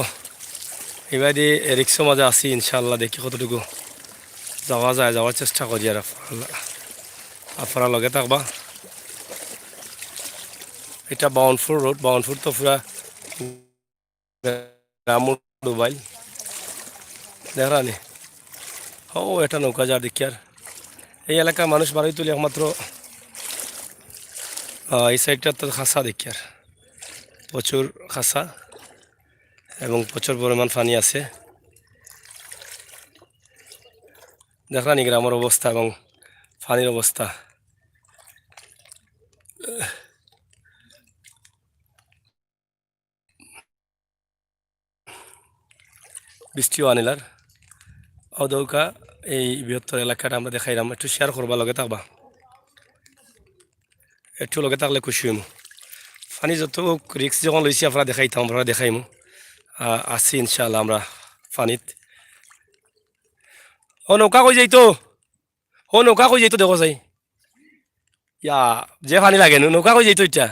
এবার দিয়ে রিক্সো মাঝে আসি ইনশাআল্লাহ দেখি কতটুকু যাওয়ার চেষ্টা করি আর আপনারা লগে থাকবা এটা বাউনপুর রোড বাউনপুর তো পুরা গ্রাম ডুবাইল দেখরানি ও এটা নৌকা যার দেখি আর এই এলাকার মানুষ বাড়ি তুলি একমাত্র এই সাইডটা তো খাসা দেখি আর প্রচুর খাসা এবং প্রচুর পরিমাণ পানি আছে। দেখলানি গ্রামের অবস্থা এবং পানির অবস্থা। বৃষ্টিও আনিলার অদৌকা এই বৃহত্তর এলাকাটা আমরা দেখাইলাম, একটু শেয়ার করবা লগে থাকবা, একটু লগে থাকলে খুশি হইমু। পানি যত রিক্স যখন লইছি আপনারা দেখাইতাম, আমরা দেখাইমু। আছি ইনশাআল্লাহ আমরা পানিত। ও নৌকা কই যাইতো, ও নৌকা কই যাইতো দেখো যাই ইয়া যে পানি লাগে নৌকা কই যাইতো এটা।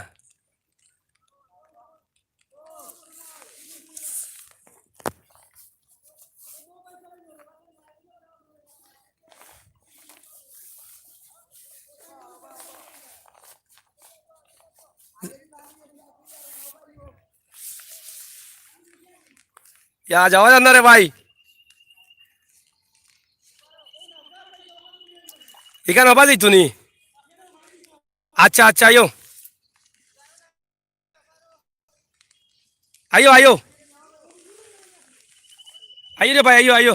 ইয়া যাওয়া যান না রে ভাই, এখানে হবা যাইতো নি। আচ্ছা আচ্ছা আইও আইও আইও আইও রে ভাই, আইও আইও।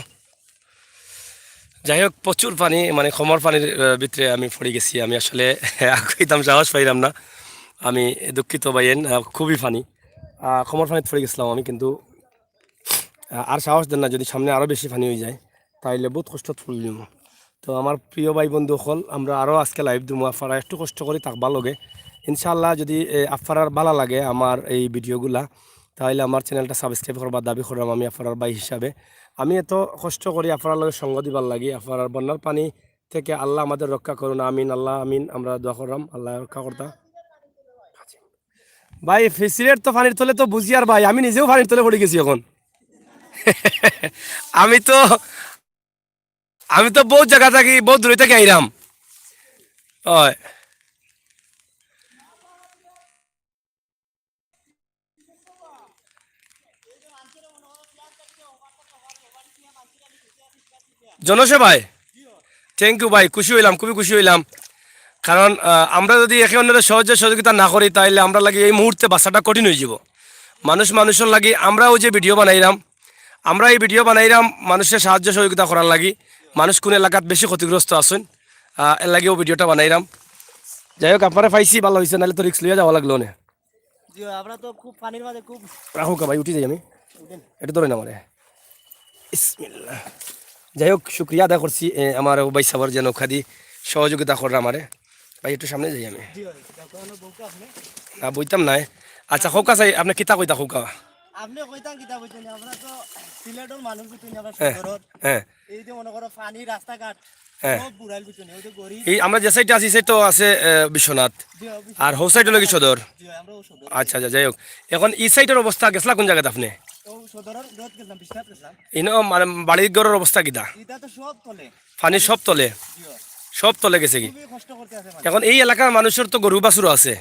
যাই হোক প্রচুর পানি, মানে খমর পানির ভিতরে আমি পড়ে গেছি। আমি আসলে আগাইতাম সাহস পাইলাম না, আমি দুঃখিত ভাইয়েন, খুবই পানি। খমর পানিতে পড়ে গেছিলাম আমি, কিন্তু আর সাহস দেন না, যদি সামনে আরও বেশি পানি হয়ে যায় তাইলে বহুত কষ্ট পড়লিম। তো আমার প্রিয় ভাই বন্ধু হল, আমরা আরও আজকে লাইভ দিমু, আপনারা একটু কষ্ট করে থাকবা লগে। ইনশাআল্লাহ যদি আপনার ভালো লাগে আমার এই ভিডিওগুলা, তাহলে আমার চ্যানেলটা সাবস্ক্রাইব করবার দাবি করলাম আমি আপনার ভাই হিসাবে। আমি এত কষ্ট করি আপনার লগে সঙ্গ দিবার লাগি। আপনার বন্যার পানি থেকে আল্লাহ আমাদের রক্ষা করুন, আমিন আল্লাহ আমিন। আমরা দোয়া করলাম আল্লাহ রক্ষা করতা। ভাই ফিসিলের তো পানির তলে তো বুঝি আর ভাই, আমি নিজেও পানির তলে পড়ে গেছি এখন। আমি তো আমি তো বহুত জায়গা থাকি, বহুত দূরে থেকে আইরাম। হয় জনসেবায় থ্যাংক ইউ ভাই, খুশি হইলাম, খুবই খুশি হইলাম। কারণ আমরা যদি একে অন্যের সহজে সহযোগিতা না করি তাহলে আমরা লাগি এই মুহূর্তে বাসাটা কঠিন হয়ে যাব। মানুষ মানুষের লাগি আমরাও যে ভিডিও বানাইলাম, আমরা এই ভিডিও বানাইলাম মানুষের সাহায্য সহযোগিতা করার লাগি। মানুষ কোন এলাকাত বেশি ক্ষতিগ্রস্ত আছেন এর লাগেও ভিডিওটা বানাইলাম। যাই হোক আপনারা পাইছি, ভালো হয়েছে, নাহলে তো রিক্স লইয়া যাওয়া লাগলো না। আমরা তো খুব পানির মাঝে খুব রাখো ভাই, উঠি যাই আমি, এটা ধরে না মানে। ইসমিল্লাহ। যাই হোক শুক্রিয়া আদায় করছি আমার ভাই সাবর যে নৌকা দিয়ে সহযোগিতা কররা আমারে। ভাই একটু সামনে যাই আমি, না বইতাম নাই। আচ্ছা খোকা চাই আপনি কিতা কইতা খোকা? আপনি কইতাম কিতা কইতেন, আমরা তো সিলেটের মানুষ বুঝছেন, আমরা হ্যাঁ শহরত হ্যাঁ এই যে মনে করো পানি রাস্তাঘাট হ্যাঁ। সব বুড়াইল বুঝছেন, ওই যে গরিব। এই আমরা যে সাইডে আছি সেই তো আছে বিশ্বনাথ, আর হো সাইড হলো কি সদর। আমরা ও সদর, আচ্ছা আচ্ছা যাই হোক, এখন এই সাইডের অবস্থা গেছলা কোন জায়গাতে আপনি? ও সদরের রোড গেলাম, বিশ্বনাথ গেলাম। ইনো মানে বাড়ির ঘরের অবস্থা কিতা? এটা তো সব তলে পানি সব তলে, সব তলে গেছে কি? খুবই কষ্ট করতে আছে এখন এই এলাকার মানুষের তো গরু বাছুরও আছে,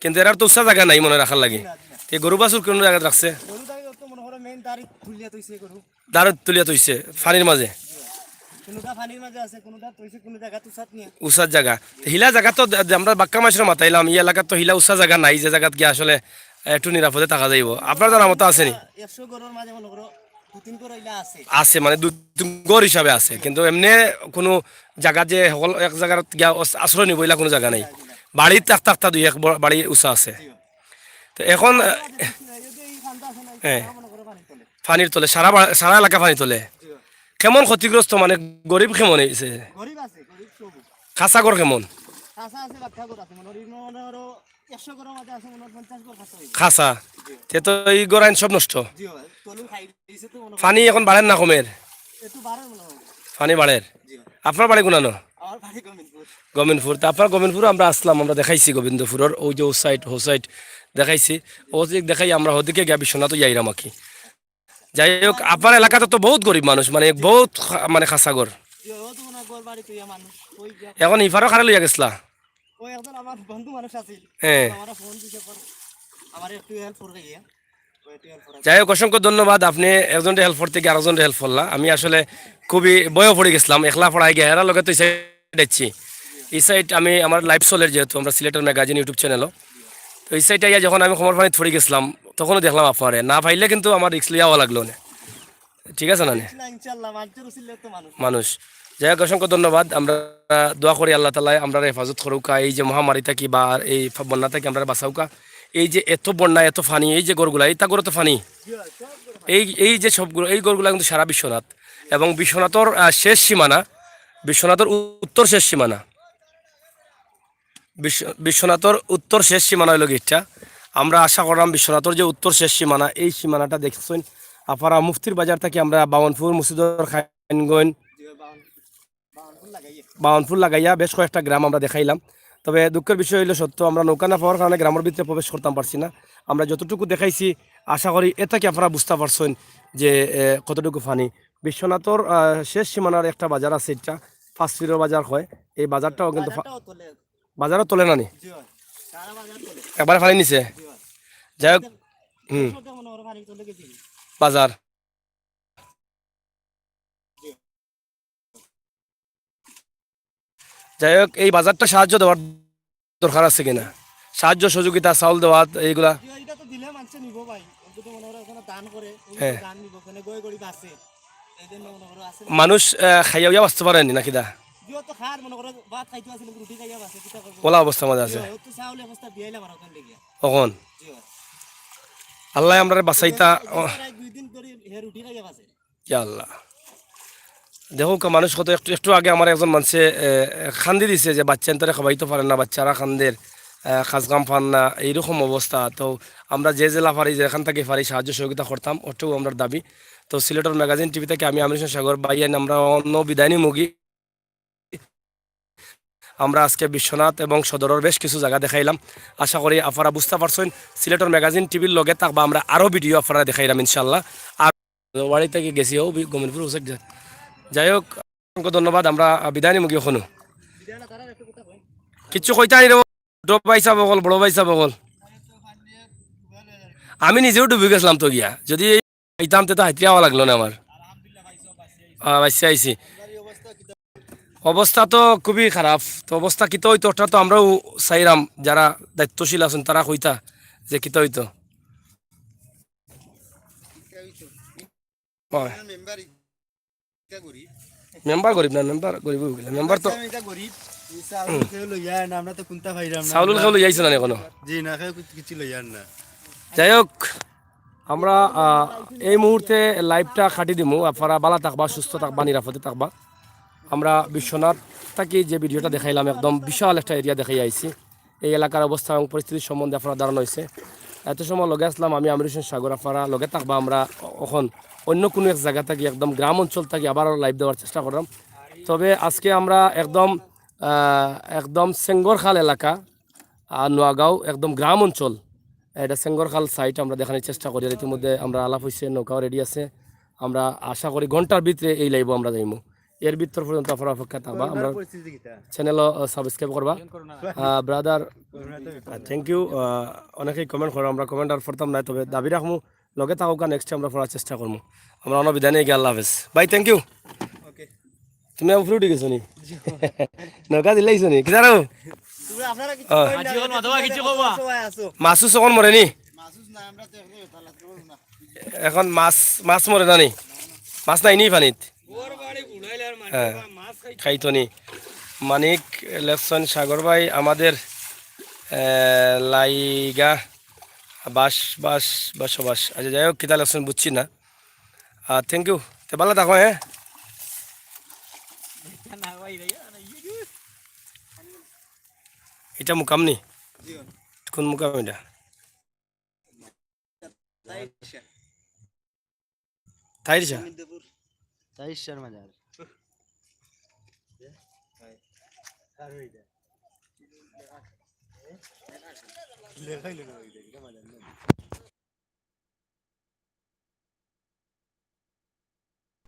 কিন্তু এরার তো উচ্চা জায়গা নাই মনে রাখার লাগি। এই গরু বাছুর কোন জায়গায় রাখছে? গরু দাই তো মনে করো মেইন দাঁড়ি তুলিয়া তৈছে গরু, দাঁড়ত তুলিয়া তৈছে পানির মাঝে, কোনটা পানির মাঝে আছে, কোনটা তৈছে, কোন জায়গা তুসাত নিয়ে উষার জায়গা। হিলা জায়গা তো আমরা বাক্কা মাসের মাতাইলাম, এই এলাকার তো হিলা উষা জায়গা নাই, যে জায়গাত গিয়ে আসলে একটু নিরাপদে থাকা যাইব। আপনার জানার মতো আসেনি? 100 গরুর মাঝে মনে করো 2-3 গরু ইলা আছে, আছে মানে গড় হিসাবে আছে, কিন্তু এমনি কোনো জায়গা যে সকল এক জায়গার গিয়া আশ্রয় নিব এলা কোনো জায়গা নেই। বাড়ির তাক তাকটা দুই এক বাড়ি উষা আছে। তো এখন হ্যাঁ পানির তলে, সারা সারা এলাকা পানি তলে। কেমন ক্ষতিগ্রস্ত মানে গরিব কেমন হয়েছে? গরিব আছে, গরিব সব খাসাগর কেমন? কাঁচা আছে, বাচ্চা গরু আছে, মনে করো 100 গরুর মাঝে আছে মনে 50 গরু কাঁচা হইছে। খাসা তে তো এই গড়াইন সব নষ্ট। জি ভাই, তলু খাই দিছে তো মনে পানি এখন বাড়েন না কমের? একটু বাড়ার মনে হয়। পানি বাড়ের। জি আপনার বাড়ি কোনানো? আমার বাড়ি গোবিন্দপুর। গোবিন্দপুর। তা আপনার গোবিন্দপুর আমরা আসলাম, আমরা দেখাইছি গোবিন্দপুরের ওই যে ও সাইড দেখাইছি, ও দিক দেখাই আমরা ওদিকে গিয়া বিশ্বনাথ যাইরাম আকি। যাই হোক আপনার এলাকাতে তো বহুত গরিব মানুষ, মানে বহুত মানে খাসাগর। জি ও তো মনে গোর বাড়ি তুই মানুষ ওই এখন ইফারও খারে লইয়া গেছলা? ওই একজন আমার বন্ধু মানুষ আছে, হ্যাঁ আমার ফোন দিছে পর আমার একটু হেল্প করে গিয়া ওই একটু হেল্প করে। যাই হোক অসংখ্য ধন্যবাদ, আপনি একজনটা হেল্প করতে গিয়ে আরেকজনটা হেল্প করলা। আমি আসলে খুবই বয়ে পড়ে গেছিলাম, একলা পড়াই গিয়ে এরা লগে তো এই সাইড দেখছি। এই সাইড আমি আমার লাইভ চলের যেহেতু আমরা সিলেটের ম্যাগাজিন ইউটিউব চ্যানেলও, তো এই সাইডে যখন আমি খবর পানি পড়ে গেছিলাম তখনও দেখলাম আপনারে না পাইলে কিন্তু আমার রিক্স লিয়াও লাগলো না। ঠিক আছে না মানুষ। যাই হোক অসংখ্য ধন্যবাদ। আমরা দোয়া করি আল্লাহ তালা আমরা হেফাজত করুকা, এই যে মহামারী থাকি বা এই বন্যা থেকে আমরা বাঁচাউকা। এই যে এত বন্যা এত ফানি, এই যে গরুগুলা এই তাগরও তো ফানি, এই যে সবগুলো এই গরুগুলা কিন্তু সারা বিশ্বনাথ এবং বিশ্বনাথর শেষ সীমানা, বিশ্বনাথর উত্তর শেষ সীমানা, বিশ্বনাথর উত্তর শেষ সীমানা হইল গিটটা। আমরা আশা করলাম বিশ্বনাথর যে উত্তর শেষ সীমানা এই সীমানাটা দেখছেন আপনারা মুফতির বাজার থেকে আমরা বাওয়ানপুর মুর্শিদর খাইনগঞ্জ বাওয়ানপুর লাগাইয়া বেশ কয়েকটা গ্রাম আমরা দেখাইলাম। তবে দুঃখের বিষয় হইল সত্য আমরা নৌকা না পাওয়ার কারণে গ্রামের ভিতরে প্রবেশ করতাম পারছি না। আমরা যতটুকু দেখাইছি আশা করি এটা কি আপনারা বুঝতে পারছেন যে কতটুকু ফানি। বিশ্বনাথর শেষ সীমানার একটা বাজার আছে, এটা ফার্স্ট ফিরোর বাজার হয়। এই বাজারটাও কিন্তু বাজারও তোলে না নি, একবারে ফানি নিছে। যাই হোক বাজার যাই হোক এই বাজারটা সাহায্য দেওয়ার দরকার আছে কিনা, সাহায্য সহযোগিতা চাউল দেওয়া এইগুলা। হ্যাঁ মানুষ খাইয়া বাঁচতে পারেনি নাকি দা ওলা অবস্থা মাঝে আছে কখন আল্লাহ আমরা বাঁচাইতা। আল্লাহ দেখো মানুষ কত একটু একটু আগে আমার একজন মানুষে খান্দি দিছে যে বাচ্চা এন্তরে খাবাইতে পারেন না, বাচ্চারা খান্দের খাসগাম পান না, এইরকম অবস্থা। তো আমরা যে জেলা পারি যেখান থেকে পারি সাহায্য সহযোগিতা করতাম, ওটাও আমরা দাবি। তো সিলেটের ম্যাগাজিন টিভি থেকে আমি আমির হোসেন সাগর বাইয়ান আমরা অন্য বিদায়নী মুগি আমরা আজকে বিশ্বনাথ এবং সদরের বেশ কিছু জায়গা দেখাইলাম। আশা করি আপনারা বুঝতে পারছেন সিলেটের ম্যাগাজিন টিভির লগে থাকবা আমরা আরও ভিডিও আপনারা দেখাইলাম ইনশাল্লাহ। আর বাড়ি থেকে গেছি ও গমিনপুর হোসেন। যাই হোক অসংখ্য ধন্যবাদ। আমরা বিদায় নিমুগি এখনো কিচ্ছু কইতে আনি ছোট পাইসা বগল বড় পাইসা বগল আমি নিজেও ডুবে গেছিলাম তো গিয়া, যদি এইতাম তো হাইতে হওয়া লাগলো না আমার। বাইসে আইসি অবস্থা তো খুবই খারাপ। তো অবস্থা কিতো হইতো ওটা তো আমরাও চাইলাম, যারা দায়িত্বশীল আছেন তারা কইতা যে কিতো হইতো। মেম্বার গরিব না, মেম্বার গরিব মেম্বার তো চাউল খেয়ে লইয়াইছে না এখনো। যাই হোক আমরা এই মুহূর্তে লাইভটা খাটি দিমু। আপনারা ভালো থাকবা, সুস্থ থাকবা, নিরাপদে থাকবা। আমরা বিশ্বনাথ থাকি যে ভিডিওটা দেখাইলাম একদম বিশাল একটা এরিয়া দেখাই আইছি। এই এলাকার অবস্থা এবং পরিস্থিতির সম্বন্ধে আপনারা ধারণা হয়েছে। এত সময় লগে আসলাম আমি আমির হোসেন সাগর। আপনারা লগে থাকবা। আমরা এখন অন্য কোনো এক জায়গা থাকি একদম গ্রাম অঞ্চল থাকি আবারও লাইভ দেওয়ার চেষ্টা করলাম। তবে আজকে আমরা একদম সেঙ্গরখাল এলাকা নোয়াগাঁও একদম গ্রাম অঞ্চল, এটা সেঙ্গরখাল সাইট আমরা দেখানোর চেষ্টা করি। আর ইতিমধ্যে আমরা আলাপ হয়েছে, নৌকাও রেডি আছে। আমরা আশা করি ঘন্টার ভিতরে এই লাইভ আমরা যাইমু। এর ভিতর পর্যন্ত আপনারা অপেক্ষা থাকবা। আমরা চ্যানেলও সাবস্ক্রাইব করবা ব্রাদার। Thank you. অনেকেই কমেন্ট করো, আমরা কমেন্ট আর পড়তাম না, তবে দাবি রাখবো লগে থাকুকা নেক্সট আমরা পড়ার চেষ্টা করবো। আমরা অন্য বিদায় নিয়ে গিয়ে আল্লাহ হাফেজ বাই। Thank you. তুমি উপরে উঠে গেছো নি নৌকা দিলাইছো নি কি জানো মাছু চকন মরে নি এখন মাছ মরে না নি, মাছ নাই নি পানিত। হ্যাঁ খাইতো নি মানিক ইলেকশন সাগর ভাই আমাদের লাইগা বসবাস। আচ্ছা যাই হোক কিতা ইলেকশন বুঝছি না। Thank you. তো ভালো থাকো। হ্যাঁ এটা মুকাম নি কোন মুকাম এটা তাইরছা